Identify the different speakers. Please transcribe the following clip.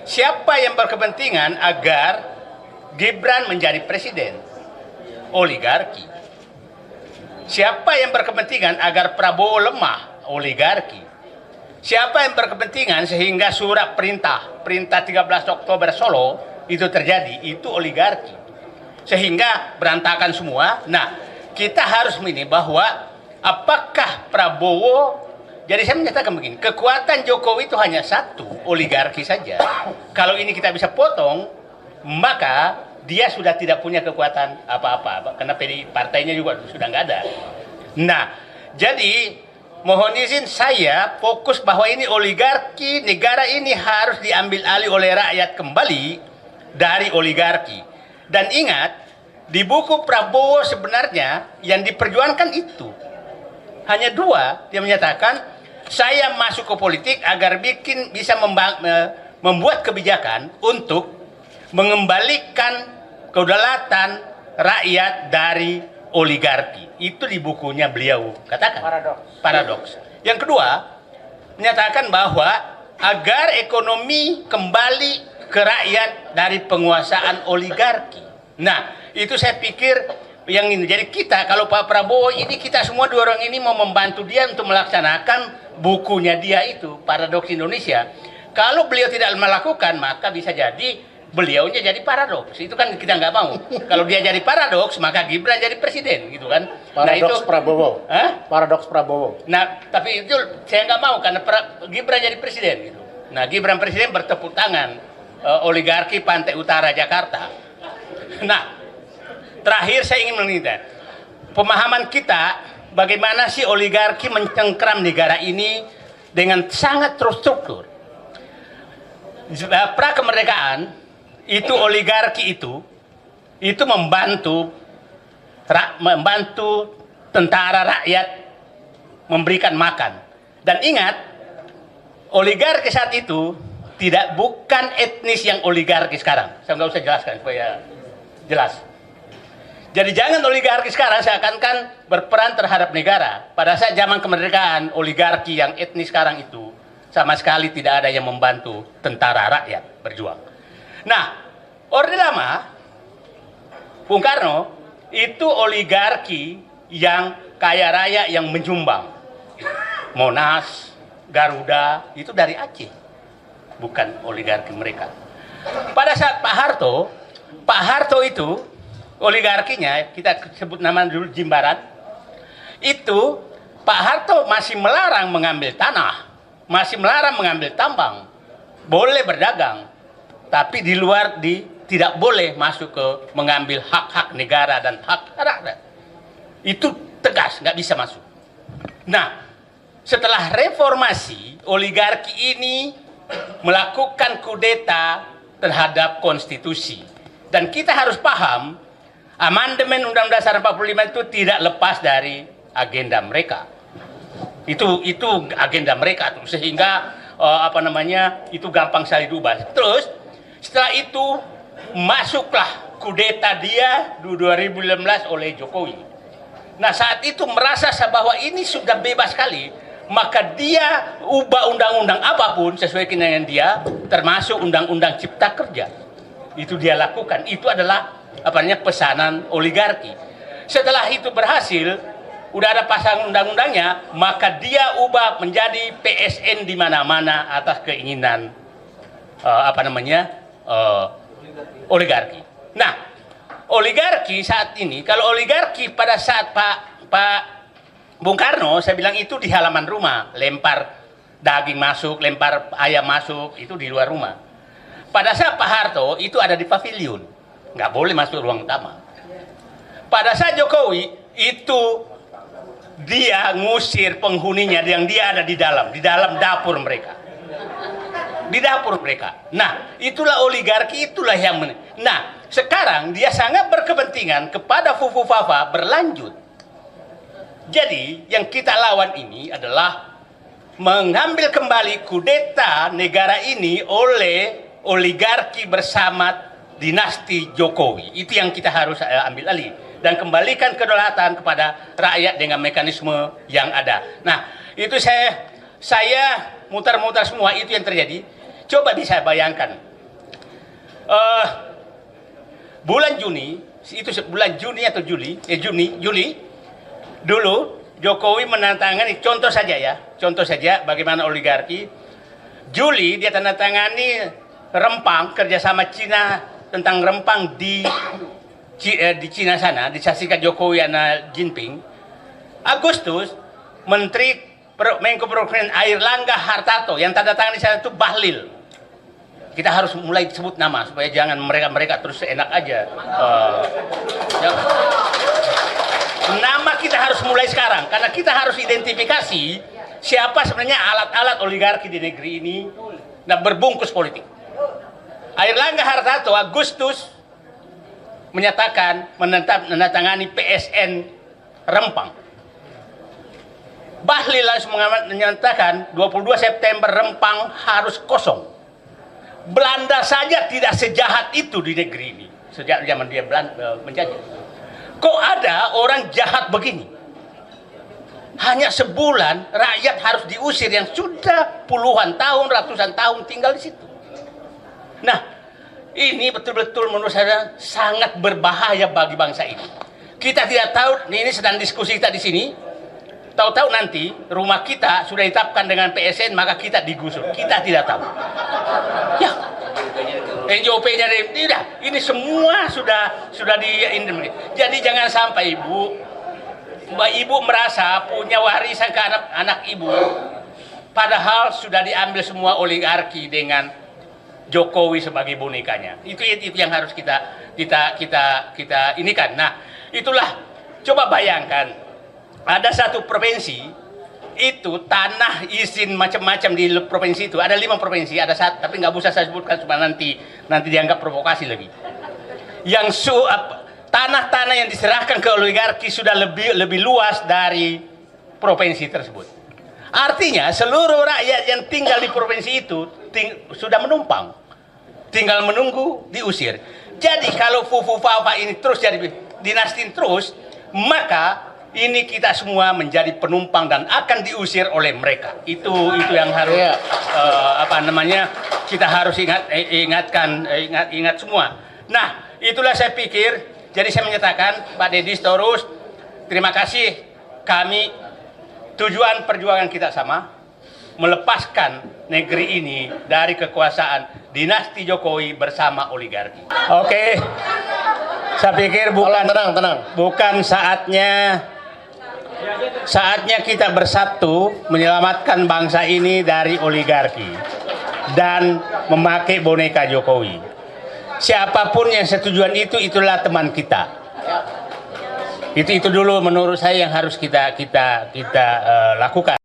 Speaker 1: siapa yang berkepentingan agar Gibran menjadi presiden? Oligarki. Siapa yang berkepentingan agar Prabowo lemah? Oligarki. Siapa yang berkepentingan sehingga surat perintah 13 Oktober Solo itu terjadi? Itu oligarki. Sehingga berantakan semua. Nah, kita harus ini bahwa apakah Prabowo, jadi saya menyatakan begini, kekuatan Jokowi itu hanya satu, oligarki saja. Kalau ini kita bisa potong, maka dia sudah tidak punya kekuatan apa-apa, karena partainya juga sudah nggak ada. Nah, jadi mohon izin saya fokus bahwa ini oligarki, negara ini harus diambil alih oleh rakyat kembali dari oligarki. Dan ingat, di buku Prabowo sebenarnya yang diperjuangkan itu hanya dua. Dia menyatakan, saya masuk ke politik agar bisa membuat kebijakan untuk mengembalikan kedaulatan rakyat dari oligarki. Itu di bukunya beliau katakan. Paradoks. Yang kedua, menyatakan bahwa agar ekonomi kembali ke rakyat dari penguasaan oligarki. Nah, itu saya pikir yang ini. Jadi kita, kalau Pak Prabowo ini, kita semua dua orang ini mau membantu dia untuk melaksanakan bukunya dia itu, Paradoks Indonesia. Kalau beliau tidak melakukan, maka bisa jadi beliaunya jadi paradoks. Itu kan kita nggak mau. Kalau dia jadi paradoks, maka Gibran jadi presiden, gitu kan?
Speaker 2: Paradoks
Speaker 1: itu,
Speaker 2: Prabowo. Paradoks Prabowo.
Speaker 1: Nah, tapi itu saya nggak mau karena Gibran jadi presiden, gitu. Nah, Gibran presiden bertepuk tangan oligarki Pantai Utara Jakarta. Nah, terakhir saya ingin meminta pemahaman kita bagaimana sih oligarki mencengkram negara ini dengan sangat terstruktur. Pra kemerdekaan itu oligarki itu membantu tentara rakyat memberikan makan. Dan ingat, oligarki saat itu bukan etnis yang oligarki sekarang. Saya nggak usah jelaskan supaya jelas. Jadi jangan oligarki sekarang seakan-akan berperan terhadap negara. Pada saat zaman kemerdekaan, oligarki yang etnis sekarang itu sama sekali tidak ada yang membantu tentara rakyat berjuang. Nah, Orde Lama, Bung Karno, itu oligarki yang kaya raya yang menyumbang. Monas, Garuda, itu dari Aceh. Bukan oligarki mereka. Pada saat Pak Harto itu, oligarkinya, kita sebut nama dulu Jimbaran, itu Pak Harto masih melarang mengambil tanah, masih melarang mengambil tambang, boleh berdagang, tapi di luar tidak boleh masuk ke mengambil hak-hak negara dan hak rakyat. Itu tegas, nggak bisa masuk. Nah, setelah reformasi, oligarki ini melakukan kudeta terhadap konstitusi. Dan kita harus paham, amandemen Undang-Undang Dasar 45 itu tidak lepas dari agenda mereka. Itu agenda mereka tuh, sehingga itu gampang sekali diubah. Terus setelah itu masuklah kudeta dia 2015 oleh Jokowi. Nah, saat itu merasa bahwa ini sudah bebas sekali, maka dia ubah undang-undang apapun sesuai dengan dia, termasuk undang-undang Cipta Kerja. Itu dia lakukan. Itu adalah pesanan oligarki. Setelah itu berhasil, udah ada pasang undang-undangnya, maka dia ubah menjadi PSN di mana-mana atas keinginan oligarki. Nah, oligarki saat ini, kalau oligarki pada saat Pak Bung Karno, saya bilang itu di halaman rumah, lempar daging masuk, lempar ayam masuk, itu di luar rumah. Pada saat Pak Harto itu ada di pavilion, nggak boleh masuk ruang utama. Pada saat Jokowi itu dia ngusir penghuninya yang dia ada di dalam dapur mereka. Di dapur mereka. Nah, itulah oligarki, itulah yang Nah, sekarang dia sangat berkepentingan kepada Fufu Fafa berlanjut. Jadi, yang kita lawan ini adalah mengambil kembali kudeta negara ini oleh oligarki bersama dinasti Jokowi. Itu yang kita harus ambil alih. Dan kembalikan kedaulatan kepada rakyat dengan mekanisme yang ada. Nah, itu saya mutar-mutar semua itu yang terjadi. Coba bisa bayangkan, bulan Juni, itu bulan Juni atau Juli dulu Jokowi menandatangani, contoh saja bagaimana oligarki. Juli dia tanda tangani Rempang, kerjasama Cina tentang Rempang di Cina sana, disaksikan Jokowi dan Jinping. Agustus, Menko Perekonomian Airlangga Hartarto yang tanda tangan di sana itu Bahlil. Kita harus mulai sebut nama supaya jangan mereka terus enak aja. Nama kita harus mulai sekarang karena kita harus identifikasi siapa sebenarnya alat-alat oligarki di negeri ini dan berbungkus politik. Airlangga Hartarto Agustus menyatakan menandatangani PSN Rempang. Bahlil langsung menyatakan 22 September Rempang harus kosong. Belanda saja tidak sejahat itu di negeri ini sejak zaman dia menjajah. Kok ada orang jahat begini? Hanya sebulan rakyat harus diusir yang sudah puluhan tahun, ratusan tahun tinggal di situ. Nah, ini betul-betul menurut saya sangat berbahaya bagi bangsa ini. Kita tidak tahu, ini sedang diskusi kita di sini. Tahu-tahu nanti rumah kita sudah ditetapkan dengan PSN, maka kita digusur. Kita tidak tahu. Ya, NJOP-nya tidak. Ini semua sudah di. Jadi jangan sampai ibu merasa punya warisan ke anak ibu, padahal sudah diambil semua oligarki dengan Jokowi sebagai bonekanya. Itu yang harus kita inikan. Nah, itulah coba bayangkan. Ada satu provinsi itu tanah izin macam-macam di provinsi itu ada 5 provinsi, ada satu tapi nggak bisa saya sebutkan supaya nanti dianggap provokasi lebih. Yang tanah-tanah yang diserahkan ke oligarki sudah lebih luas dari provinsi tersebut. Artinya seluruh rakyat yang tinggal di provinsi itu sudah menumpang, tinggal menunggu diusir. Jadi kalau Fufu-Fafa ini terus jadi dinasti terus, maka ini kita semua menjadi penumpang dan akan diusir oleh mereka. Itu yang harus kita harus ingat semua. Nah, itulah saya pikir. Jadi saya menyatakan Pak Deddy Sitorus, terima kasih. Kami tujuan perjuangan kita sama, melepaskan negeri ini dari kekuasaan dinasti Jokowi bersama oligarki. Oke. Saya pikir bukan saatnya kita bersatu menyelamatkan bangsa ini dari oligarki dan memakai boneka Jokowi. Siapapun yang setujuan itulah teman kita. Itu dulu menurut saya yang harus kita lakukan.